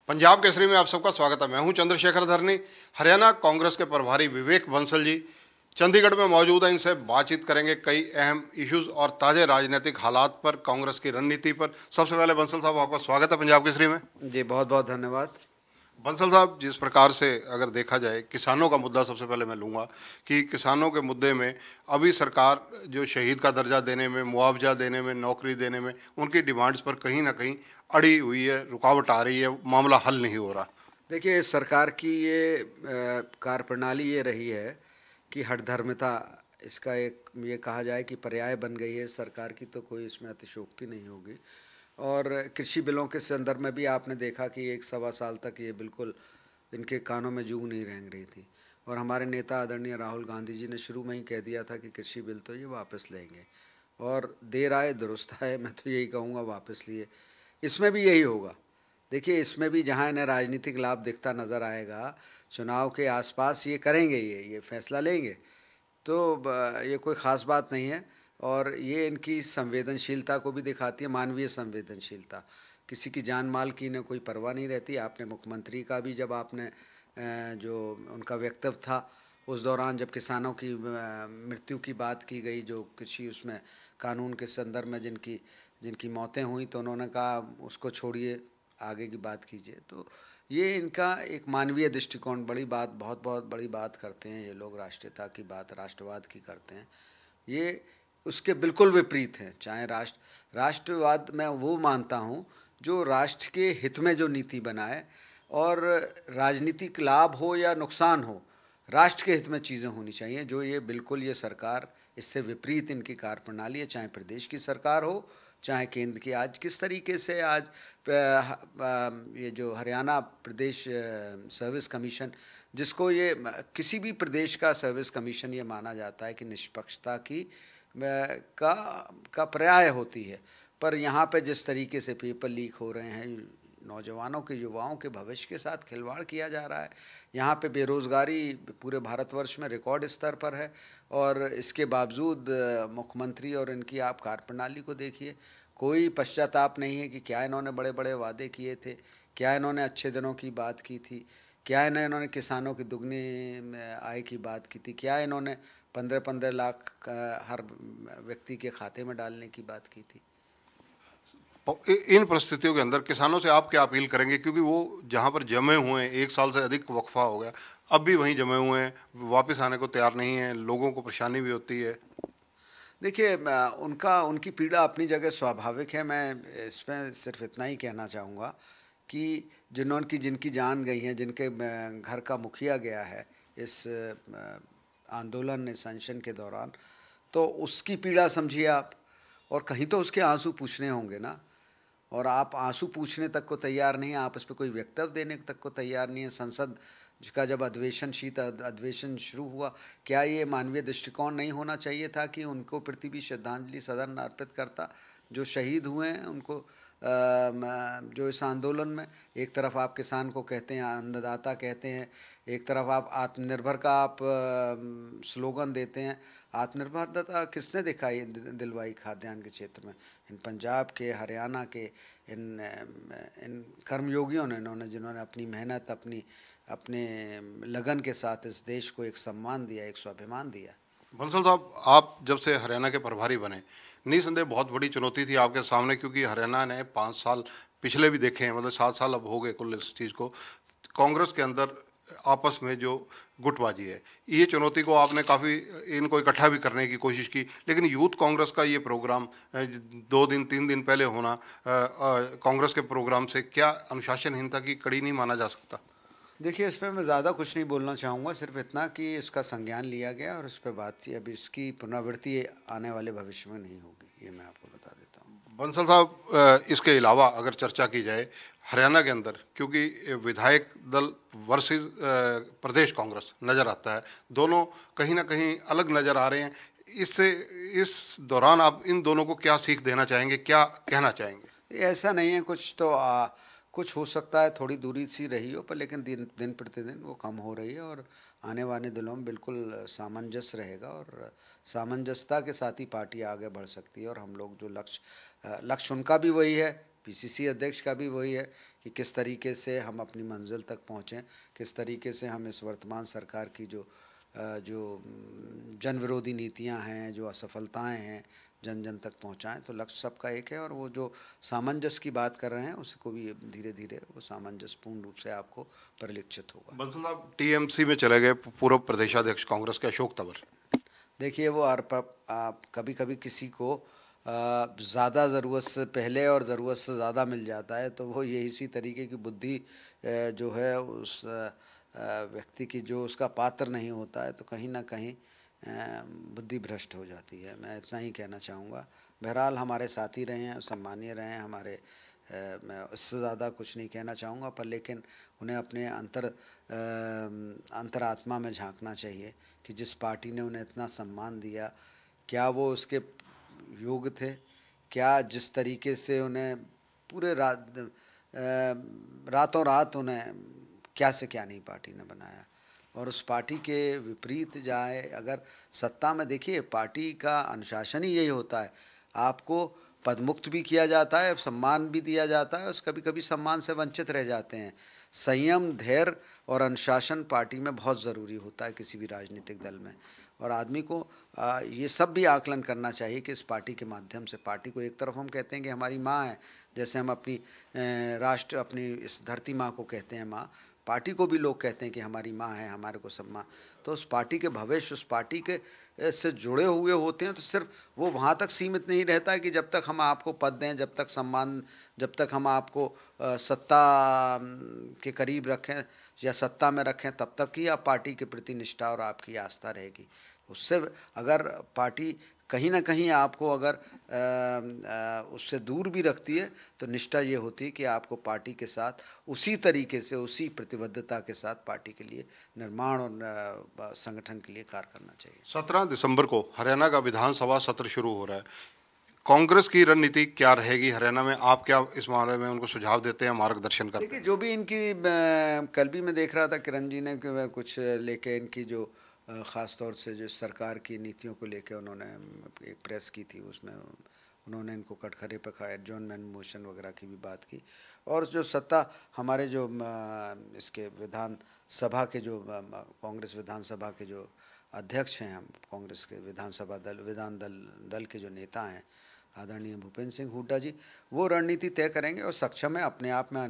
पंजाब केसरी में आप सबका स्वागत है। मैं हूं चंद्रशेखर धरनी। हरियाणा कांग्रेस के प्रभारी विवेक बंसल जी चंडीगढ़ में मौजूद हैं। इनसे बातचीत करेंगे कई अहम इश्यूज और ताजे राजनीतिक हालात पर, कांग्रेस की रणनीति पर। सबसे पहले बंसल साहब, आपका स्वागत है पंजाब केसरी में। जी बहुत बहुत धन्यवाद। बंसल साहब, जिस प्रकार से अगर देखा जाए, किसानों का मुद्दा सबसे पहले मैं लूँगा कि किसानों के मुद्दे में अभी सरकार जो शहीद का दर्जा देने में, मुआवजा देने में, नौकरी देने में, उनकी डिमांड्स पर कहीं ना कहीं अड़ी हुई है, रुकावट आ रही है, मामला हल नहीं हो रहा। देखिए, सरकार की ये कार्यप्रणाली ये रही है कि हठधर्मिता, इसका एक ये कहा जाए कि पर्याय बन गई है सरकार की, तो कोई इसमें अतिशयोक्ति नहीं होगी। और कृषि बिलों के संदर्भ में भी आपने देखा कि 1-1.25 साल तक ये बिल्कुल इनके कानों में जूं नहीं रेंग रही थी। और हमारे नेता आदरणीय राहुल गांधी जी ने शुरू में ही कह दिया था कि कृषि बिल तो ये वापस लेंगे, और देर आए दुरुस्त आए, मैं तो यही कहूँगा, वापस लिए। इसमें भी यही होगा। देखिए, इसमें भी जहाँ इन्हें राजनीतिक लाभ दिखता नज़र आएगा, चुनाव के आसपास ये करेंगे, ये फैसला लेंगे, तो ये कोई ख़ास बात नहीं है। और ये इनकी संवेदनशीलता को भी दिखाती है, मानवीय संवेदनशीलता। किसी की जान माल की इन्हें कोई परवाह नहीं रहती। आपने मुख्यमंत्री का भी, जब आपने जो उनका वक्तव्य था उस दौरान, जब किसानों की मृत्यु की बात की गई, जो कृषि उसमें कानून के संदर्भ में जिनकी जिनकी मौतें हुई, तो उन्होंने कहा उसको छोड़िए, आगे की बात कीजिए। तो ये इनका एक मानवीय दृष्टिकोण, बड़ी बात, बहुत बहुत बड़ी बात करते हैं ये लोग, राष्ट्रीयता की बात, राष्ट्रवाद की करते हैं। ये उसके बिल्कुल विपरीत है। चाहे राष्ट्रवाद मैं वो मानता हूँ जो राष्ट्र के हित में जो नीति बनाए, और राजनीतिक लाभ हो या नुकसान हो, राष्ट्र के हित में चीज़ें होनी चाहिए। जो ये बिल्कुल, ये सरकार, इससे विपरीत इनकी कार्यप्रणाली है। चाहे प्रदेश की सरकार हो, चाहे केंद्र की। आज किस तरीके से आज ये जो हरियाणा प्रदेश सर्विस कमीशन, जिसको ये किसी भी प्रदेश का सर्विस कमीशन ये माना जाता है कि निष्पक्षता की का पर्याय होती है, पर यहाँ पे जिस तरीके से पेपर लीक हो रहे हैं, नौजवानों के, युवाओं के भविष्य के साथ खिलवाड़ किया जा रहा है। यहाँ पे बेरोज़गारी पूरे भारतवर्ष में रिकॉर्ड स्तर पर है, और इसके बावजूद मुख्यमंत्री और इनकी आप कार्यप्रणाली को देखिए, कोई पश्चाताप नहीं है कि क्या इन्होंने बड़े बड़े वादे किए थे, क्या इन्होंने अच्छे दिनों की बात की थी, क्या इन्होंने किसानों की दुगनी आय की बात की थी, क्या इन्होंने 15-15 लाख हर व्यक्ति के खाते में डालने की बात की थी। इन परिस्थितियों के अंदर किसानों से आप क्या अपील करेंगे, क्योंकि वो जहाँ पर जमे हुए हैं, 1 साल से अधिक वक्फा हो गया, अब भी वहीं जमे हुए हैं, वापस आने को तैयार नहीं है, लोगों को परेशानी भी होती है। देखिए, उनकी पीड़ा अपनी जगह स्वाभाविक है। मैं इसमें सिर्फ इतना ही कहना चाहूँगा कि जिनकी जान गई है, जिनके घर का मुखिया गया है इस आंदोलन, इस अनशन के दौरान, तो उसकी पीड़ा समझिए आप। और कहीं तो उसके आंसू पूछने होंगे ना, और आप आंसू पूछने तक को तैयार नहीं है, आप इस पर कोई वक्तव्य देने तक को तैयार नहीं है। संसद का जब अधिवेशन शुरू हुआ, क्या ये मानवीय दृष्टिकोण नहीं होना चाहिए था कि उनको प्रति भी श्रद्धांजलि सदन अर्पित करता, जो शहीद हुए हैं उनको, जो इस आंदोलन में, एक तरफ आप किसान को कहते हैं अन्नदाता कहते हैं, एक तरफ आप आत्मनिर्भर का आप स्लोगन देते हैं। आत्मनिर्भरता किसने दिखाई, दिलवाई खाद्यान्न के क्षेत्र में? इन पंजाब के, हरियाणा के इन कर्मयोगियों ने, जिन्होंने अपनी मेहनत, अपने लगन के साथ इस देश को एक सम्मान दिया, एक स्वाभिमान दिया। बंसल साहब, आप जब से हरियाणा के प्रभारी बने, निसंदेह बहुत बड़ी चुनौती थी आपके सामने, क्योंकि हरियाणा ने 5 साल पिछले भी देखे हैं, मतलब 7 साल अब हो गए कुल इस चीज़ को। कांग्रेस के अंदर आपस में जो गुटबाजी है, ये चुनौती को आपने काफ़ी, इनको इकट्ठा भी करने की कोशिश की, लेकिन यूथ कांग्रेस का ये प्रोग्राम 2 दिन 3 दिन पहले होना, कांग्रेस के प्रोग्राम से क्या अनुशासनहीनता की कड़ी नहीं माना जा सकता? देखिए, इस पर मैं ज़्यादा कुछ नहीं बोलना चाहूँगा, सिर्फ इतना कि इसका संज्ञान लिया गया और इस पर बात की। अब इसकी पुनरावृत्ति आने वाले भविष्य में नहीं होगी, ये मैं आपको बता देता हूँ। बंसल साहब, इसके अलावा अगर चर्चा की जाए हरियाणा के अंदर, क्योंकि विधायक दल वर्सेस प्रदेश कांग्रेस नज़र आता है, दोनों कहीं ना कहीं अलग नज़र आ रहे हैं। इससे, इस दौरान आप इन दोनों को क्या सीख देना चाहेंगे, क्या कहना चाहेंगे? ऐसा नहीं है, कुछ तो कुछ हो सकता है, थोड़ी दूरी सी रही हो, पर लेकिन दिन प्रतिदिन वो कम हो रही है, और आने वाले दिनों में बिल्कुल सामंजस्य रहेगा, और सामंजस्यता के साथ ही पार्टी आगे बढ़ सकती है। और हम लोग जो लक्ष्य उनका भी वही है, पीसीसी अध्यक्ष का भी वही है कि किस तरीके से हम अपनी मंजिल तक पहुँचें, किस तरीके से हम इस वर्तमान सरकार की जो जन विरोधी नीतियां हैं, जो असफलताएं हैं, जन जन तक पहुंचाएं। तो लक्ष्य सबका एक है और वो जो सामंजस्य की बात कर रहे हैं उसको भी धीरे धीरे वो सामंजस्य पूर्ण रूप से आपको परिलक्षित होगा। बंसल साहब, टीएमसी में चले गए पूर्व प्रदेशाध्यक्ष कांग्रेस के अशोक तंवर। देखिए वो आप कभी कभी किसी को ज़्यादा ज़रूरत से पहले और ज़रूरत से ज़्यादा मिल जाता है, तो वो ये इसी तरीके की बुद्धि जो है उस व्यक्ति की जो उसका पात्र नहीं होता है, तो कहीं ना कहीं बुद्धि भ्रष्ट हो जाती है। मैं इतना ही कहना चाहूँगा। बहरहाल हमारे साथी रहे हैं, सम्मानीय रहे हैं हमारे, मैं इससे ज़्यादा कुछ नहीं कहना चाहूँगा, पर लेकिन उन्हें अपने अंतरात्मा में झांकना चाहिए कि जिस पार्टी ने उन्हें इतना सम्मान दिया, क्या वो उसके योग्य थे? क्या जिस तरीके से उन्हें पूरे रातों रात उन्हें क्या से क्या नहीं पार्टी ने बनाया, और उस पार्टी के विपरीत जाए अगर सत्ता में, देखिए पार्टी का अनुशासन ही यही होता है, आपको पदमुक्त भी किया जाता है, सम्मान भी दिया जाता है, उस कभी कभी सम्मान से वंचित रह जाते हैं। संयम, धैर्य और अनुशासन पार्टी में बहुत ज़रूरी होता है किसी भी राजनीतिक दल में, और आदमी को ये सब भी आकलन करना चाहिए कि इस पार्टी के माध्यम से, पार्टी को एक तरफ हम कहते हैं कि हमारी माँ है, जैसे हम अपनी राष्ट्र, अपनी इस धरती माँ को कहते हैं माँ, पार्टी को भी लोग कहते हैं कि हमारी माँ है, हमारे को सम्मान। तो उस पार्टी के भविष्य, उस पार्टी के से जुड़े हुए होते हैं, तो सिर्फ वो वहाँ तक सीमित नहीं रहता है कि जब तक हम आपको पद दें, जब तक सम्मान, जब तक हम आपको सत्ता के करीब रखें या सत्ता में रखें, तब तक ही आप पार्टी के प्रति निष्ठा और आपकी आस्था रहेगी। उससे अगर पार्टी कहीं ना कहीं आपको अगर उससे दूर भी रखती है, तो निष्ठा ये होती है कि आपको पार्टी के साथ उसी तरीके से, उसी प्रतिबद्धता के साथ पार्टी के लिए निर्माण और संगठन के लिए कार्य करना चाहिए। 17 दिसंबर को हरियाणा का विधानसभा सत्र शुरू हो रहा है। कांग्रेस की रणनीति क्या रहेगी हरियाणा में? आप क्या इस मामले में उनको सुझाव देते हैं, मार्गदर्शन करते हैं? देखिए, जो भी इनकी कल भी मैं देख रहा था किरण जी ने कुछ लेके इनकी जो ख़ास तौर से जो सरकार की नीतियों को लेकर उन्होंने एक प्रेस की थी, उसमें उन्होंने इनको कटघरे पर खड़ा एडजॉर्नमेंट मोशन वगैरह की भी बात की। और जो सत्ता हमारे जो इसके विधान सभा के जो कांग्रेस विधानसभा के जो अध्यक्ष हैं, हम कांग्रेस के विधान दल के जो नेता हैं आदरणीय भूपेंद्र सिंह हुड्डा जी, वो रणनीति तय करेंगे और सक्षम है, अपने आप में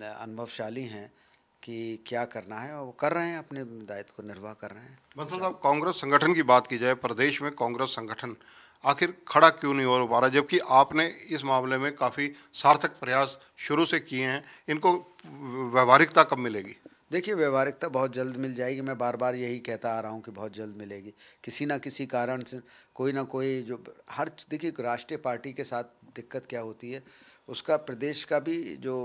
अनुभवशाली हैं कि क्या करना है, और वो कर रहे हैं, अपने दायित्व को निर्वाह कर रहे हैं। मतलब साहब, कांग्रेस संगठन की बात की जाए, प्रदेश में कांग्रेस संगठन आखिर खड़ा क्यों नहीं हो पा रहा, जबकि आपने इस मामले में काफ़ी सार्थक प्रयास शुरू से किए हैं? इनको व्यवहारिकता कब मिलेगी? देखिए, व्यवहारिकता बहुत जल्द मिल जाएगी। मैं बार बार यही कहता आ रहा हूँ कि बहुत जल्द मिलेगी। किसी ना किसी कारण से कोई ना कोई जो देखिए, राष्ट्रीय पार्टी के साथ दिक्कत क्या होती है, उसका प्रदेश का भी जो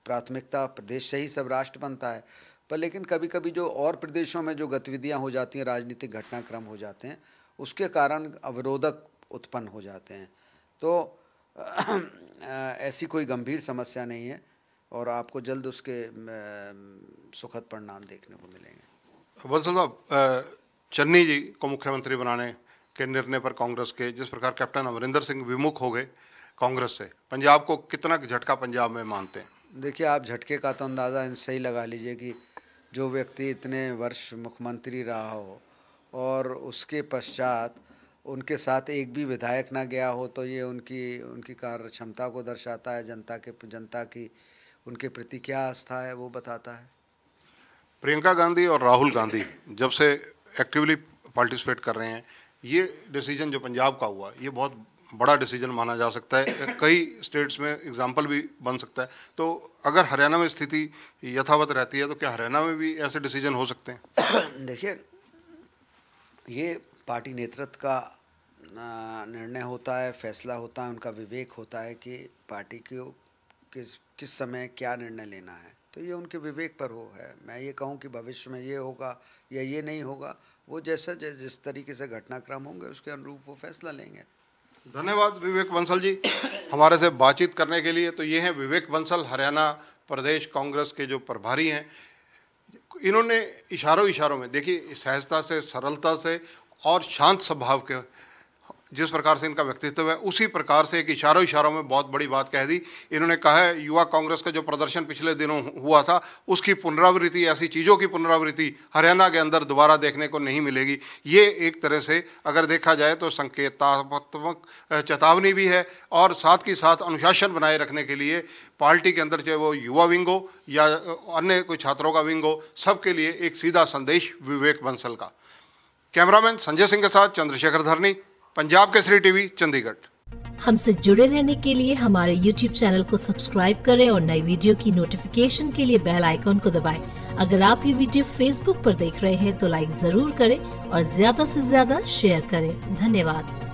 प्राथमिकता, प्रदेश से ही सब राष्ट्र बनता है, पर लेकिन कभी कभी जो और प्रदेशों में जो गतिविधियां हो जाती हैं, राजनीतिक घटनाक्रम हो जाते हैं, उसके कारण अवरोधक उत्पन्न हो जाते हैं। तो ऐसी कोई गंभीर समस्या नहीं है और आपको जल्द उसके सुखद परिणाम देखने को मिलेंगे। बंसल साहब, चन्नी जी को मुख्यमंत्री बनाने के निर्णय पर कांग्रेस के जिस प्रकार कैप्टन अमरिंदर सिंह विमुख हो गए कांग्रेस से, पंजाब को कितना झटका पंजाब में मानते हैं? देखिए, आप झटके का तो अंदाज़ा इनसे ही लगा लीजिए कि जो व्यक्ति इतने वर्ष मुख्यमंत्री रहा हो और उसके पश्चात उनके साथ एक भी विधायक ना गया हो, तो ये उनकी कार्य क्षमता को दर्शाता है। जनता की उनके प्रति क्या आस्था है वो बताता है। प्रियंका गांधी और राहुल गांधी जब से एक्टिवली पार्टिसिपेट कर रहे हैं, ये डिसीजन जो पंजाब का हुआ, ये बहुत बड़ा डिसीजन माना जा सकता है। कई स्टेट्स में एग्जाम्पल भी बन सकता है। तो अगर हरियाणा में स्थिति यथावत रहती है, तो क्या हरियाणा में भी ऐसे डिसीजन हो सकते हैं? देखिए, ये पार्टी नेतृत्व का निर्णय होता है, फैसला होता है, उनका विवेक होता है कि पार्टी को किस समय क्या निर्णय लेना है। तो ये उनके विवेक पर है। मैं ये कहूँ कि भविष्य में ये होगा या ये नहीं होगा, वो जिस तरीके से घटनाक्रम होंगे उसके अनुरूप वो फैसला लेंगे। धन्यवाद विवेक बंसल जी, हमारे से बातचीत करने के लिए। तो ये हैं विवेक बंसल, हरियाणा प्रदेश कांग्रेस के जो प्रभारी हैं। इन्होंने इशारों में, देखिए, सहजता से, सरलता से और शांत स्वभाव के जिस प्रकार से इनका व्यक्तित्व है उसी प्रकार से एक इशारों में बहुत बड़ी बात कह दी। इन्होंने कहा है युवा कांग्रेस का जो प्रदर्शन पिछले दिनों हुआ था उसकी पुनरावृत्ति, ऐसी चीज़ों की पुनरावृत्ति हरियाणा के अंदर दोबारा देखने को नहीं मिलेगी। ये एक तरह से अगर देखा जाए तो संकेतात्मक चेतावनी भी है और साथ ही साथ अनुशासन बनाए रखने के लिए पार्टी के अंदर चाहे वो युवा विंग हो या अन्य कोई छात्रों का विंग हो, सबके लिए एक सीधा संदेश विवेक बंसल का। कैमरामैन संजय सिंह के साथ चंद्रशेखर धरनी, पंजाब केसरी टीवी, चंडीगढ़। हमसे जुड़े रहने के लिए हमारे YouTube चैनल को सब्सक्राइब करें और नई वीडियो की नोटिफिकेशन के लिए बेल आइकॉन को दबाएं। अगर आप ये वीडियो Facebook पर देख रहे हैं तो लाइक जरूर करें और ज्यादा से ज्यादा शेयर करें। धन्यवाद।